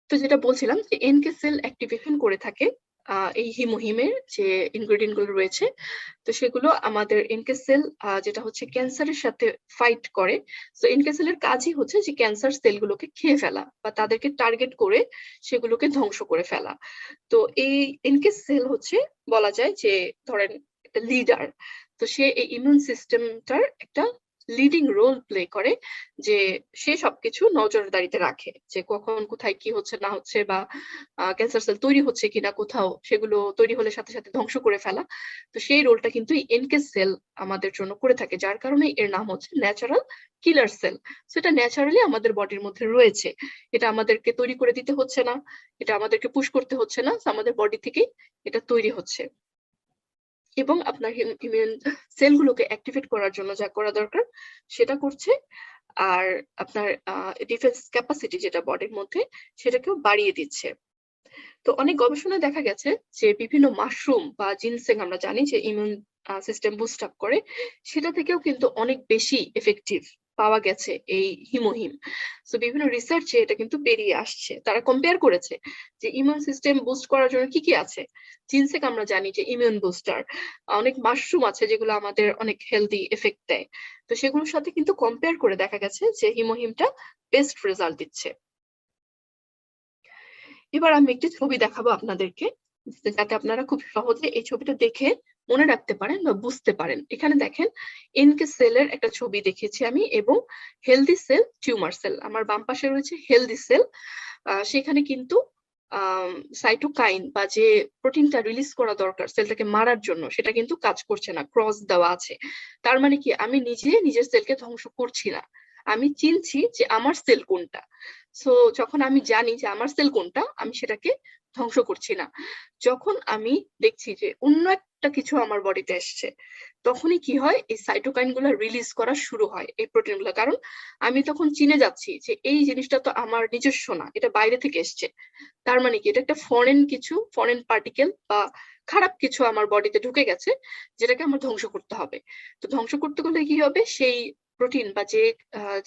তো যেটা বলছিলাম যে এনকে সেল অ্যাক্টিভেশন করে থাকে এই হিমোহিমের যে ইনগ্রেডিয়েন্ট গুলো রয়েছে, তো সেগুলো আমাদের এনকে সেল যেটা হচ্ছে ক্যান্সারের সাথে ফাইট করে। তো এনকে সেলের কাজই হচ্ছে যে ক্যান্সার সেলগুলোকে খেয়ে ফেলা বা তাদেরকে টার্গেট করে সেগুলোকে ধ্বংস করে ফেলা। তো এই এনকে সেল হচ্ছে বলা যায় যে ধরেন একটা লিডার। তো সে এই ইমিউন সিস্টেমটার একটা লিডিং রোল প্লে করে, যে সে সবকিছু নজরদারিতে রাখে যে কখন কোথায় কি হচ্ছে না হচ্ছে, বা ক্যান্সার সেল তৈরি হচ্ছে কিনা কোথাও, সেগুলো তৈরি হলে সাথে সাথে ধ্বংস করে ফেলা। তো সেই রোলটা কিন্তু এই এনকে সেল আমাদের জন্য করে থাকে, যার কারণে এর নাম হচ্ছে ন্যাচারাল কিলার সেল। সেটা ন্যাচারালি আমাদের বডির মধ্যে রয়েছে, এটা আমাদেরকে তৈরি করে দিতে হচ্ছে না, এটা আমাদেরকে পুশ করতে হচ্ছে না, আমাদের বডি থেকেই এটা তৈরি হচ্ছে। এবং আপনার ইমিউন সেলগুলোকে অ্যাক্টিভেট করার জন্য যা করা দরকার সেটা করছে। আর আপনার ডিফেন্স ক্যাপাসিটি যেটা বডির মধ্যে, সেটাকেও বাড়িয়ে দিচ্ছে। তো অনেক গবেষণায় দেখা গেছে যে বিভিন্ন মাশরুম বা জিনসেং আমরা জানি যে ইমিউন সিস্টেম বুস্ট আপ করে, সেটা থেকেও কিন্তু অনেক বেশি এফেক্টিভ পাওয়া গেছে এই হিমোহিম। তো বিভিন্ন রিসার্চে এটা কিন্তু বেরিয়ে আসছে, তারা কম্পেয়ার করেছে যে ইমিউন সিস্টেম বুস্ট করার জন্য কি কি আছে। জিনসেক আমরা জানি যে ইমিউন বুস্টার, অনেক মাশরুম আছে যেগুলো আমাদের অনেক হেলদি এফেক্ট দেয়। তো সেগুলোর সাথে কিন্তু কম্পেয়ার করে দেখা গেছে যে হিমোহিমটা বেস্ট রেজাল্ট দিচ্ছে। এবার আমি একটি ছবি দেখাবো আপনাদেরকে, যাতে আপনারা খুব সহজে এই ছবিটা দেখে মনে রাখতে পারেন বা বুঝতে পারেন। এখানে দেখেন এনকে সেলের একটা ছবি দেখেছি আমি, এবং হেলদি সেল, টিউমার সেল। আমার বাম পাশে রয়েছে হেলদি সেল, সেখানে কিন্তু সাইটোকাইন বা যে প্রোটিনটা রিলিজ করা দরকার সেলটাকে মারার জন্য, সেটা কিন্তু কাজ করছে না, ক্রস দেওয়া আছে। তার মানে কি, আমি নিজে নিজের সেলকে ধ্বংস করছি না, আমি চিনছি যে আমার সেল কোনটা। সো যখন আমি জানি যে আমার সেল কোনটা, আমি সেটাকে ধ্বংস করছি না। যখন আমি দেখছি যে অন্য একটা কিছু আমার বডিতে এসছে, তখনই কি হয়, এই সাইটোকাইন গুলো রিলিজ করা শুরু হয়, এই প্রোটিন গুলো। কারণ আমি তখন চিনে যাচ্ছি যে এই জিনিসটা তো আমার নিজস্ব না, এটা বাইরে থেকে এসছে। তার মানে কি, এটা একটা ফরেন কিছু, ফরেন পার্টিকেল বা খারাপ কিছু আমার বডিতে ঢুকে গেছে, যেটাকে আমার ধ্বংস করতে হবে। তো ধ্বংস করতে গেলে কি হবে, সেই প্রোটিন বা যে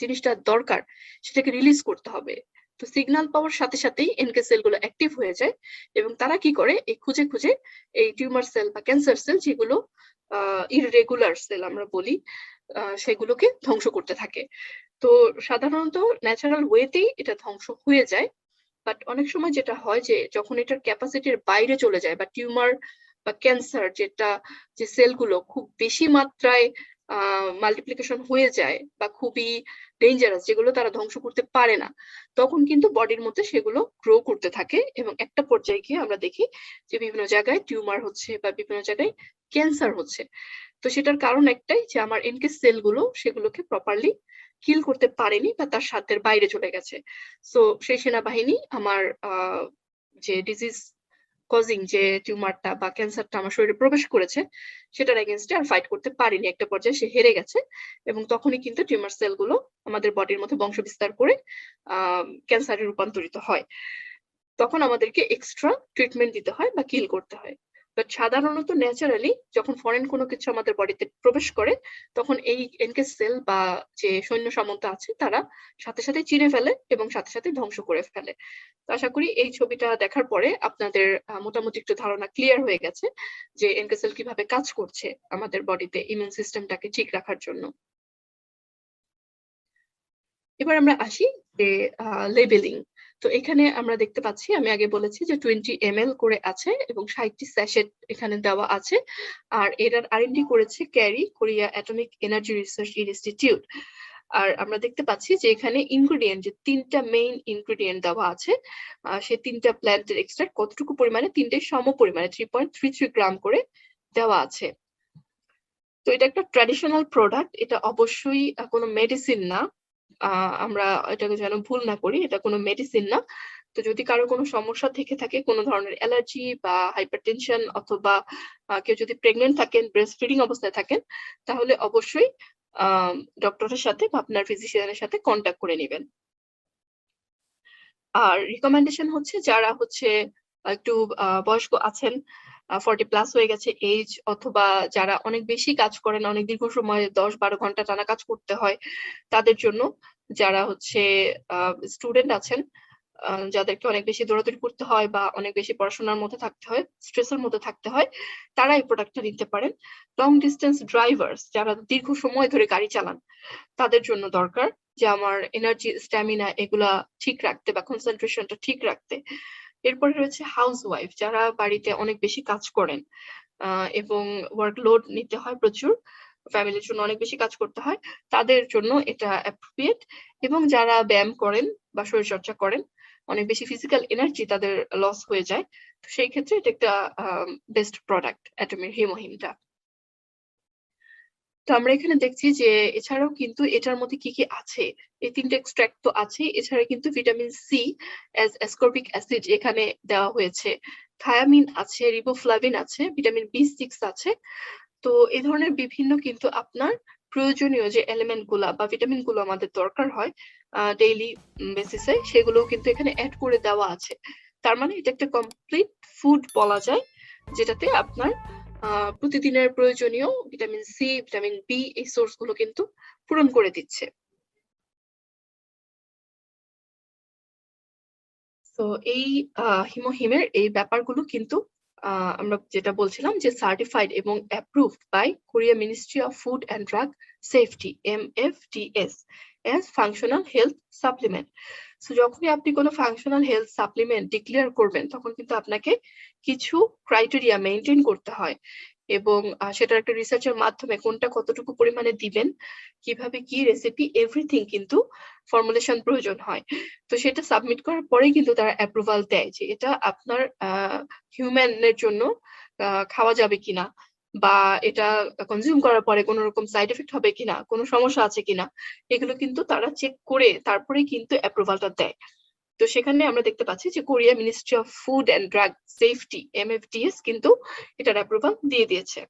জিনিসটা দরকার সেটাকে রিলিজ করতে হবে। তো সিগন্যাল পাওয়ার সাথে সাথেই এনকে সেল গুলো অ্যাক্টিভ হয়ে যায়, এবং তারা কি করে, এই খুঁজে খুঁজে এই টিউমার সেল বা ক্যান্সার সেল যেগুলো ইররেগুলার সেল আমরা বলি, সেগুলোকে ধ্বংস করতে থাকে। তো সাধারণত ন্যাচারাল ওয়েতেই এটা ধ্বংস হয়ে যায়। বাট অনেক সময় যেটা হয় যে যখন এটার ক্যাপাসিটির বাইরে চলে যায়, বা টিউমার বা ক্যান্সার যেটা, যে সেলগুলো খুব বেশি মাত্রায় মাল্টিপ্লিকেশন হয়ে যায় বা খুবই ডেঞ্জারাস, যেগুলো তারা ধ্বংস করতে পারে না, তখন কিন্তু বডির মধ্যে সেগুলো গ্রো করতে থাকে, এবং একটা পর্যায়ে গিয়ে আমরা দেখি যে বিভিন্ন জায়গায় টিউমার হচ্ছে বা বিভিন্ন জায়গায় ক্যান্সার হচ্ছে। তো সেটার কারণ একটাই, যে আমার এনকে সেলগুলো সেগুলোকে প্রপারলি কিল করতে পারেনি বা তার সাধ্যের বাইরে চলে গেছে। সো সেই সেনাবাহিনী আমার যে ডিজিজ কজিং যে টিউমারটা বা ক্যান্সারটা আমার শরীরে প্রবেশ করেছে, সেটার এগেনস্টে আর ফাইট করতে পারেনি, একটা পর্যায়ে সে হেরে গেছে। এবং তখনই কিন্তু টিউমার সেলগুলো আমাদের বডির মধ্যে বংশ বিস্তার করে ক্যান্সারে রূপান্তরিত হয়। তখন আমাদেরকে এক্সট্রা ট্রিটমেন্ট দিতে হয় বা কিল করতে হয়। বাট সাধারণত ন্যাচারালি যখন ফরেন কোনো কিছু আমাদের বডিতে প্রবেশ করে, তখন এই এনকে সেল বা যে সৈন্য সামন্ত আছে তারা সাথে সাথে চিরে ফেলে এবং সাথে সাথে ধ্বংস করে ফেলে। তো আশা করি এই ছবিটা দেখার পরে আপনাদের মোটামুটি একটু ধারণা ক্লিয়ার হয়ে গেছে যে এনকে সেল কিভাবে কাজ করছে আমাদের বডিতে ইমিউন সিস্টেমটাকে ঠিক রাখার জন্য। এবার আমরা আসি যে লেবেলিং। তো এখানে আমরা দেখতে পাচ্ছি, আমি আগে বলেছি যে 20 ml করে আছে এবং 60টি স্যাশেট এখানে দেওয়া আছে। আর এটার আর&ডি করেছে KAERI, Korea atomic energy research institute. আর আমরা দেখতে পাচ্ছি যে এখানে ইনগ্রেডিয়েন্ট, যে তিনটা মেইন ইনগ্রেডিয়েন্ট দেওয়া আছে, সেই তিনটা প্ল্যান্টের এক্সট্রাক্ট কতটুকু পরিমাণে, তিনটে সম পরিমাণে 3.33 গ্রাম করে দেওয়া আছে। তো এটা একটা ট্র্যাডিশনাল প্রোডাক্ট, এটা অবশ্যই কোনো মেডিসিন না। আমরা এটাকে যেন ভুল না করি, এটা কোনো মেডিসিন না। তো যদি কারো কোনো সমস্যা থেকে থাকে, কোনো ধরনের অ্যালার্জি বা হাইপারটেনশন, অথবা কেউ যদি প্রেগনেন্ট থাকেন, ব্রেস্ট ফিডিং অবস্থায় থাকেন, তাহলে অবশ্যই ডক্টরের সাথে বা আপনার ফিজিশিয়ানের সাথে কন্ট্যাক্ট করে নেবেন। আর রিকমেন্ডেশন হচ্ছে যারা হচ্ছে একটু বয়স্ক আছেন, 40+ হয়ে গেছে এজ, অথবা যারা অনেক বেশি কাজ করেন, অনেক দীর্ঘ সময় 10-12 ঘন্টা টানা কাজ করতে হয়, তাদের জন্য। যারা হচ্ছে স্টুডেন্ট আছেন, যাদেরকে অনেক বেশি দৌড়াদৌড়ি করতে হয় বা অনেক বেশি পড়াশোনার মধ্যে থাকতে হয়, স্ট্রেসের মধ্যে থাকতে হয়, তারা এই প্রোডাক্টটা নিতে পারেন। লং ডিস্টেন্স ড্রাইভার্স, যারা দীর্ঘ সময় ধরে গাড়ি চালান, তাদের জন্য দরকার যে আমার এনার্জি, স্ট্যামিনা এগুলা ঠিক রাখতে বা কনসেন্ট্রেশনটা ঠিক রাখতে। এরপরে রয়েছে হাউসওয়াইফ, যারা বাড়িতে অনেক বেশি কাজ করেন এবং ওয়ার্কলোড নিতে হয় প্রচুর, ফ্যামিলির জন্য অনেক বেশি কাজ করতে হয়, তাদের জন্য এটা অ্যাপ্রোপ্রিয়েট। এবং যারা ব্যায়াম করেন বা শরীরচর্চা করেন, অনেক বেশি ফিজিক্যাল এনার্জি তাদের লস হয়ে যায়, তো সেই ক্ষেত্রে এটা একটা বেস্ট প্রোডাক্ট অ্যাটমির হিমোহিমটা। তো আমরা এখানে দেখছি যে এছাড়াও কিন্তু এটার মধ্যে কি কি আছে, এই 3টে এক্সট্রাক্ট তো আছে, এছাড়া কিন্তু ভিটামিন সি অ্যাসকর্বিক অ্যাসিড এখানে দেওয়া হয়েছে, থায়ামিন আছে, রিবোফ্লাভিন আছে, ভিটামিন বি6 আছে। তো এই ধরনের বিভিন্ন কিন্তু আপনার প্রয়োজনীয় যে এলিমেন্ট গুলা বা ভিটামিন গুলো আমাদের দরকার হয় ডেইলি বেসিসে, সেগুলো কিন্তু এখানে অ্যাড করে দেওয়া আছে। তার মানে এটা একটা কমপ্লিট ফুড বলা যায়, যেটাতে আপনার প্রতিদিনের প্রয়োজনীয় ভিটামিন সি, ভিটামিন বি এই সোর্স গুলো কিন্তু পূরণ করে দিচ্ছে। তো এই হিমোহিমের এই ব্যাপারগুলো কিন্তু আমরা যেটা বলছিলাম যে সার্টিফাইড এবং approved by Korea ministry of food and drug safety MFDS as functional health supplement. So যখনই আপনি কোনো ফাংশনাল হেলথ সাপ্লিমেন্ট ডিক্লেয়ার করবেন, তখন কিন্তু আপনাকে কিছু ক্রাইটেরিয়া মেনটেন করতে হয় এবং সেটার একটা রিসার্চের মাধ্যমে কোনটা কতটুকু পরিমাণে দিবেন, কিভাবে কি রেসিপি, এভরিথিং কিন্তু ফর্মুলেশন প্রয়োজন হয়। তো সেটা সাবমিট করার পরেই কিন্তু তারা অ্যাপ্রুভাল দেয় যে এটা আপনার হিউম্যানের জন্য খাওয়া যাবে কিনা, বা এটা কনজিউম করার পরে কোনো রকম সাইড এফেক্ট হবে কিনা, কোনো সমস্যা আছে কিনা, এগুলো কিন্তু তারা চেক করে তারপরেই কিন্তু অ্যাপ্রুভালটা দেয়। তো সেখানে আমরা দেখতে পাচ্ছি যে Korea ministry of food and drug safety MFDS কিন্তু এটার অ্যাপ্রুভাল দিয়ে দিয়েছে।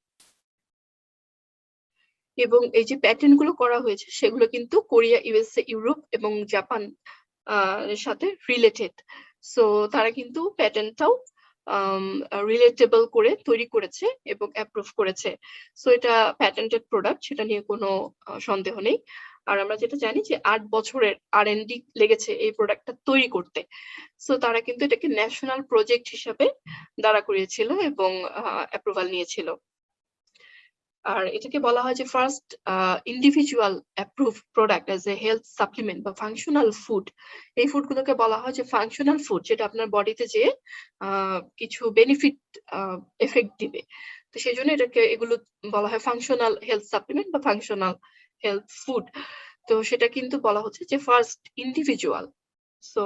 এবং এই যে প্যাটার্ন গুলো করা হয়েছে সেগুলো কিন্তু কোরিয়া, ইউএসএ, ইউরোপ এবং জাপান এর সাথে রিলেটেড। সো তারা কিন্তু প্যাটার্নটাও রিলেটেবল করে তৈরি করেছে এবং অ্যাপ্রুভ করেছে। সো এটা প্যাটেন্টেড প্রোডাক্ট, সেটা নিয়ে কোনো সন্দেহ নেই। আর আমরা যেটা জানি যে 8 বছরের R&D লেগেছে এই প্রোডাক্টটা তৈরি করতে। সো তারা কিন্তু এটাকে ন্যাশনাল প্রজেক্ট হিসাবে দাঁড়া করিয়েছিল এবং অ্যাপ্রুভাল নিয়েছিল। আর এটাকে বলা হয় যে first individual approve product as a health supplement বা ফাংশনাল ফুড। এই ফুড গুলোকে বলা হয় যে ফাংশনাল ফুড, যেটা আপনার বডিতে যে কিছু বেনিফিট এফেক্ট দিবে। তো সেই জন্য এগুলো বলা হয় ফাংশনাল হেলথ সাপ্লিমেন্ট বা ফাংশনাল হেলথ ফুড। তো সেটা কিন্তু বলা হচ্ছে যে ফার্স্ট ইন্ডিভিজুয়াল। সো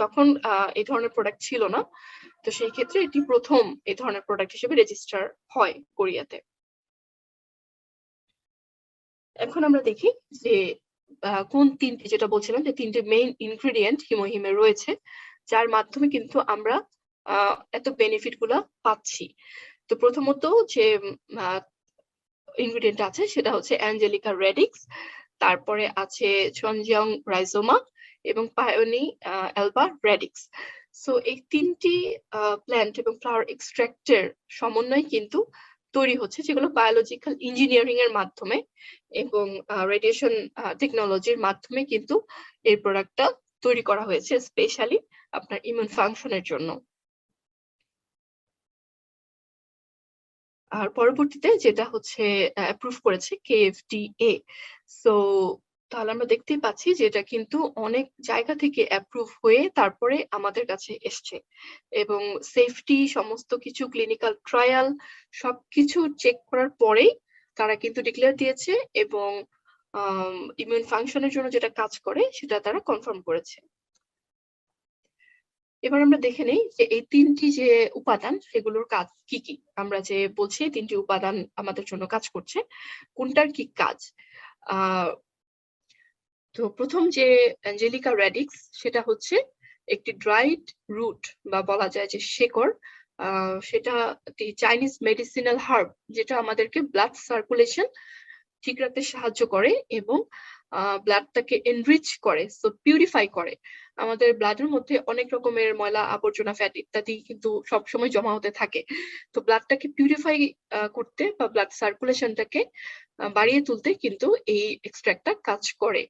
তখন এই ধরনের প্রোডাক্ট ছিল না, তো সেই ক্ষেত্রে এটি প্রথম এই ধরনের প্রোডাক্ট হিসেবে রেজিস্টার হয় কোরিয়াতে। এখন আমরা দেখি যে কোন 3টে, যেটা বলছিলাম যে 3টে মেইন ইনগ্রেডিয়েন্ট হিমোহিমে রয়েছে, যার মাধ্যমে কিন্তু আমরা এত বেনিফিট গুলা পাচ্ছি। তো প্রথমত যে ইনগ্রেডিয়েন্ট আছে সেটা হচ্ছে অ্যাঞ্জেলিকা রেডিক্স, তারপরে আছে চনজিয়ং রাইজোমা এবং পায়োনি অ্যালবা রেডিক্স। সো এই 3টি প্ল্যান্ট এবং ফ্লাওয়ার এক্সট্রাক্টের সমন্বয় কিন্তু তৈরি হচ্ছে, যেগুলো বায়োলজিক্যাল ইঞ্জিনিয়ারিং এর মাধ্যমে এবং রেডিয়েশন টেকনোলজির মাধ্যমে কিন্তু এই প্রোডাক্টটা তৈরি করা হয়েছে স্পেশালি আপনার ইমিউন ফাংশনের জন্য। আর পরবর্তীতে যেটা হচ্ছে অ্যাপ্রুভ করেছে KFDA। সো তাহলে আমরা দেখতেই পাচ্ছি যে এটা কিন্তু অনেক জায়গা থেকে অ্যাপ্রুভ হয়ে তারপরে আমাদের কাছে এসছে এবং সেফটি, সমস্ত কিছু ক্লিনিক্যাল ট্রায়াল সবকিছু চেক করার পরেই তারা কিন্তু ডিক্লেয়ার দিয়েছে এবং ইমিউন ফাংশনের জন্য যেটা কাজ করে সেটা তারা কনফার্ম করেছে। এবার আমরা দেখে নেই যে এই 3টি যে উপাদান সেগুলোর কাজ কি কি। আমরা যে বলছি 3টি উপাদান আমাদের জন্য কাজ করছে, কোনটার কি কাজ। তো প্রথম যে অ্যাঞ্জেলিকা রেডিক্স, সেটা হচ্ছে একটি ড্রাইড রুট বা বলা যায় যে শেকড়। সেটা একটি চাইনিজ মেডিসিনাল হার্ব, যেটা আমাদেরকে ব্লাড সার্কুলেশন ঠিক রাখতে সাহায্য করে এবং ব্লাডটাকে এনরিচ করে, সো পিউরিফাই করে। আমাদের ব্লাডের মধ্যে অনেক রকমের ময়লা আবর্জনা, ফ্যাট ইত্যাদি কিন্তু সবসময় জমা হতে থাকে। তো ব্লাডটাকে পিউরিফাই করতে বা ব্লাড সার্কুলেশনটাকে বাড়িয়ে তুলতে কিন্তু এই এক্সট্রাক্টটা কাজ করে।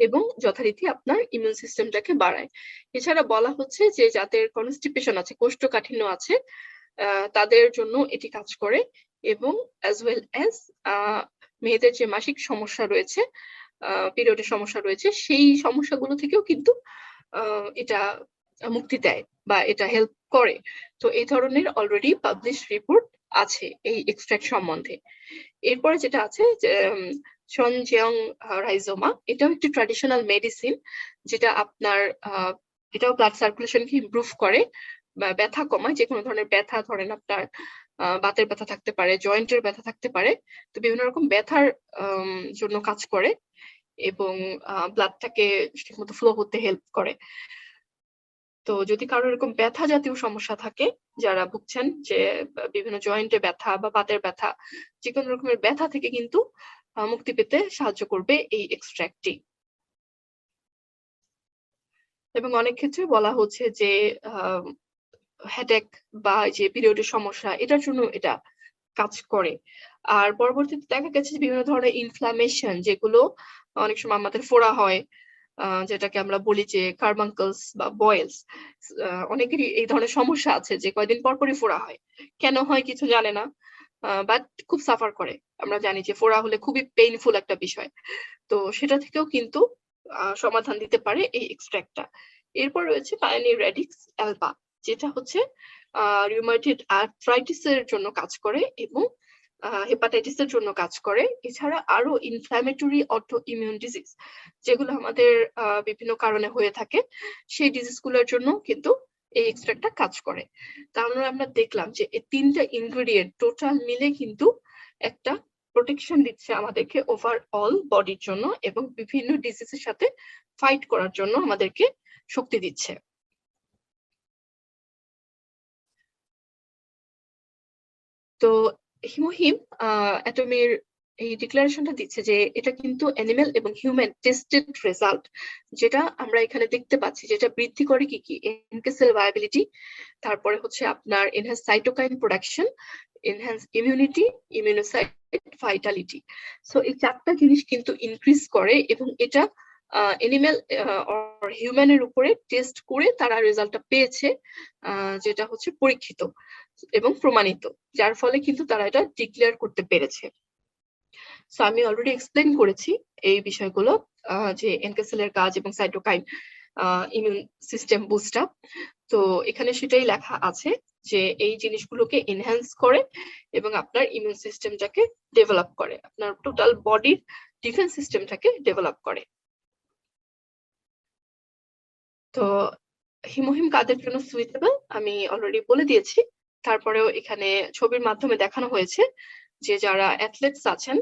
এবং যথারীতি আপনার ইমিউন সিস্টেমটাকে বাড়ায়। এছাড়া বলা হচ্ছে যে যাদের কনস্টিপেশন আছে, কোষ্ঠকাঠিন্য আছে, তাদের জন্য এটি কাজ করে এবং as well as মেয়েদের যে মাসিক সমস্যা রয়েছে, পিরিয়ডের সমস্যা রয়েছে, সেই সমস্যাগুলো থেকেও কিন্তু এটা মুক্তি দেয় বা এটা হেল্প করে। তো এই ধরনের অলরেডি পাবলিশ রিপোর্ট আছে এই এক্সট্রাক্ট সম্বন্ধে। এরপরে যেটা আছে যে সনজিয়াং রাইজোমা, এটাও একটি ট্র্যাডিশনাল মেডিসিন, যেটা আপনার এটাও ব্লাড সার্কুলেশনকে ইমপ্রুভ করে বা ব্যথা কমায়। যে কোনো ধরনের ব্যথা, ধরেন আপনার বাতের ব্যথা থাকতে পারে, জয়েন্টের ব্যথা থাকতে পারে, তো বিভিন্ন রকম ব্যথার জন্য কাজ করে এবং ব্লাডটাকে ঠিকমতো ফ্লো হতে হেল্প করে। তো যদি কারোর এরকম ব্যথা জাতীয় সমস্যা থাকে, যারা ভুগছেন যে বিভিন্ন জয়েন্টে ব্যথা বা বাতের ব্যথা, যে কোনো রকমের ব্যথা থেকে কিন্তু মুক্তি পেতে সাহায্য করবে এই এক্সট্রাক্টটি। এবং অনেক ক্ষেত্রে বলা হচ্ছে যে হেডেক বা যে পিরিয়ডের সমস্যা, এটার জন্য এটা কাজ করে। আর পরবর্তীতে দেখা গেছে যে বিভিন্ন ধরনের ইনফ্লামেশন, যেগুলো অনেক সময় আমাদের ফোড়া হয়, যেটাকে আমরা বলি যে কার্বাঙ্কলস বা বয়েলস, অনেকেরই এই ধরনের সমস্যা আছে যে কয়দিন পর পরই ফোড়া হয়। কেন হয় কিছু জানে না, বাট খুব সাফার করে। আমরা জানি যে ফোড়া হলে খুবই পেইনফুল একটা বিষয়। তো সেটা থেকেও কিন্তু সমাধান দিতে পারে এই এক্সট্রাক্টটা। এরপর রয়েছে পায়োনিয়ার রেডিক্স অ্যালবা, যেটা হচ্ছে রিউমাটয়েড আর্থ্রাইটিস এর জন্য কাজ করে এবং হেপাটাইটিস এর জন্য কাজ করে। এছাড়া আরো ইনফ্ল্যামেটরি অটো ইমিউন ডিজিজ, যেগুলো আমাদের বিভিন্ন কারণে হয়ে থাকে, সেই ডিজিজ গুলোর জন্য কিন্তু এই এক্সট্রাক্টটা কাজ করে। তাহলে আমরা দেখলাম যে এই তিনটা ইনগ্রেডিয়েন্ট টোটাল মিলে কিন্তু একটা প্রোটেকশন দিচ্ছে আমাদেরকে ওভারঅল বডির জন্য এবং বিভিন্ন ডিজিজের সাথে ফাইট করার জন্য আমাদেরকে শক্তি দিচ্ছে। তো হিমোহিম অ্যাটমের এই ডিক্লারেশনটা দিচ্ছে যে এটা কিন্তু অ্যানিমেল এবং হিউম্যান টেস্টেড রেজাল্ট, যেটা আমরা এখানে দেখতে পাচ্ছি, যেটা বৃদ্ধি করে কি কি এনকে সেল ভায়াবিলিটি, তারপরে হচ্ছে আপনার enhance cytokine production, enhance immunity, immunocyte, vitality. So এই চারটা জিনিস কিন্তু ইনক্রিজ করে এবং এটা এনিম্যাল অর হিউম্যানের উপরে টেস্ট করে তারা রেজাল্টটা পেয়েছে, যেটা হচ্ছে পরীক্ষিত এবং প্রমাণিত, যার ফলে কিন্তু তারা এটা ডিক্লেয়ার করতে পেরেছে। সো আমি অলরেডি এক্সপ্লেন করেছি এই বিষয়গুলো, যে এনকে সেলের কাজ এবং cytokine immune system boost up. তো এখানে সেটাই লেখা আছে যে এই জিনিসগুলোকে এনহ্যান্স করে এবং আপনার ইমিউন সিস্টেমটাকে ডেভেলপ করে, আপনার টোটাল বডির ডিফেন্স সিস্টেমটাকে ডেভেলপ করে। তো হিমোহিম কাদের জন্য সুইটেবল আমি অলরেডি বলে দিয়েছি। তারপরেও এখানে ছবির মাধ্যমে দেখানো হয়েছে যে যারা অ্যাথলেটস আছেন,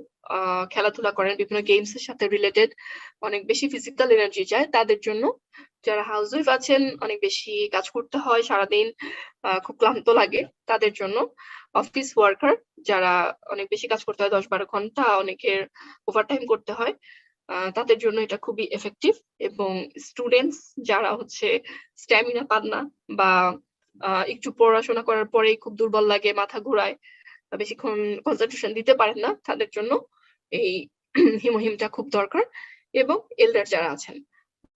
খেলাধুলা করেন, বিভিন্ন গেমস এর সাথে রিলেটেড, অনেক বেশি ফিজিক্যাল এনার্জি চায় তাদের জন্য। যারা হাউসওয়াইফ আছেন, অনেক বেশি কাজ করতে হয় সারাদিন, খুব ক্লান্ত লাগে তাদের জন্য। অফিস ওয়ার্কার, যারা অনেক বেশি কাজ করতে হয়, 10-12 ঘন্টা, অনেকের ওভারটাইম করতে হয়, তাদের জন্য এটা খুবই এফেক্টিভ। এবং স্টুডেন্টস যারা হচ্ছে স্ট্যামিনা পান না বা একটু পড়াশোনা করার পরেই খুব দুর্বল লাগে, মাথা ঘোরায়, বেশিক্ষণ কনসেন্ট্রেশন দিতে পারেন না, তাদের জন্য এই হিমোহিমটা খুব দরকার। এবং এল্ডার যারা আছেন,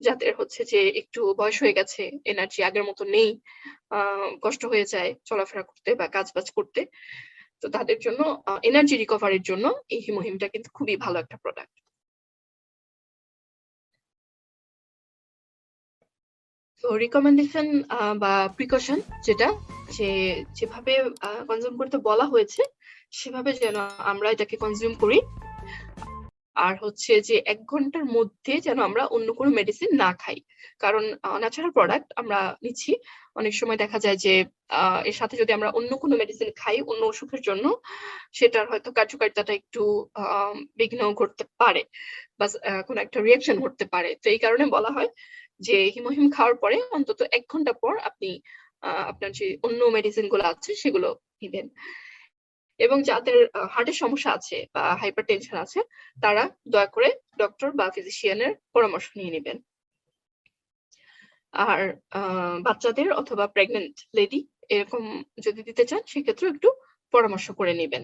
যাদের হচ্ছে যে একটু বয়স হয়ে গেছে, এনার্জি আগের মতো নেই, কষ্ট হয়ে যায় চলাফেরা করতে বা কাজ বাজ করতে, তো তাদের জন্য এনার্জি রিকভারির জন্য এই হিমোহিমটা কিন্তু খুবই ভালো একটা প্রোডাক্ট। তো রিকমেন্ডেশন বা প্রিকশন, যেটা যে যেভাবে কনজিউম করতে বলা হয়েছে সেভাবে যেন আমরা এটাকে কনজিউম করি। আর হচ্ছে যে 1 ঘন্টার মধ্যে যেন আমরা অন্য কোনো মেডিসিন না খাই, কারণ ন্যাচারাল প্রোডাক্ট আমরা নিচ্ছি, অনেক সময় দেখা যায় যে এর সাথে যদি আমরা অন্য কোনো মেডিসিন খাই অন্য অসুখের জন্য, সেটার হয়তো কার্যকারিতাটা একটু বিঘ্ন ঘটতে পারে বা কোনো একটা রিয়াকশন ঘটতে পারে। তো এই কারণে বলা হয় যে হিমোহিম খাওয়ার পরে অন্তত 1 ঘন্টা পর আপনি আপনার যে অন্য মেডিসিন গুলো আছে সেগুলো নিবেন। এবং যাদের হার্টের সমস্যা আছে বা হাইপারটেনশন আছে, তারা দয়া করে ডক্টর বা ফিজিশিয়ানের পরামর্শ নিয়ে নেবেন। আর বাচ্চাদের অথবা প্রেগনেন্ট লেডি এরকম যদি দিতে চান, সেক্ষেত্রে একটু পরামর্শ করে নেবেন।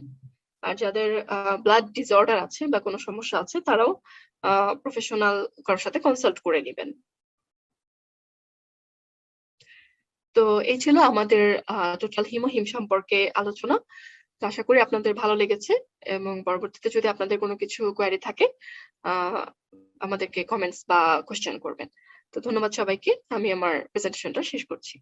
আর যাদের ব্লাড ডিসঅর্ডার আছে বা কোনো সমস্যা আছে তারাও প্রফেশনাল কারোর সাথে কনসাল্ট করে নেবেন। তো এই ছিল আমাদের টোটাল হিমোহিম সম্পর্কে আলোচনা। তো আশা করি আপনাদের ভালো লেগেছে এবং পরবর্তীতে যদি আপনাদের কোনো কিছু কোয়েরি থাকে আমাদেরকে কমেন্টস বা কোয়েশ্চেন করবেন। তো ধন্যবাদ সবাইকে। আমি আমার প্রেজেন্টেশনটা শেষ করছি।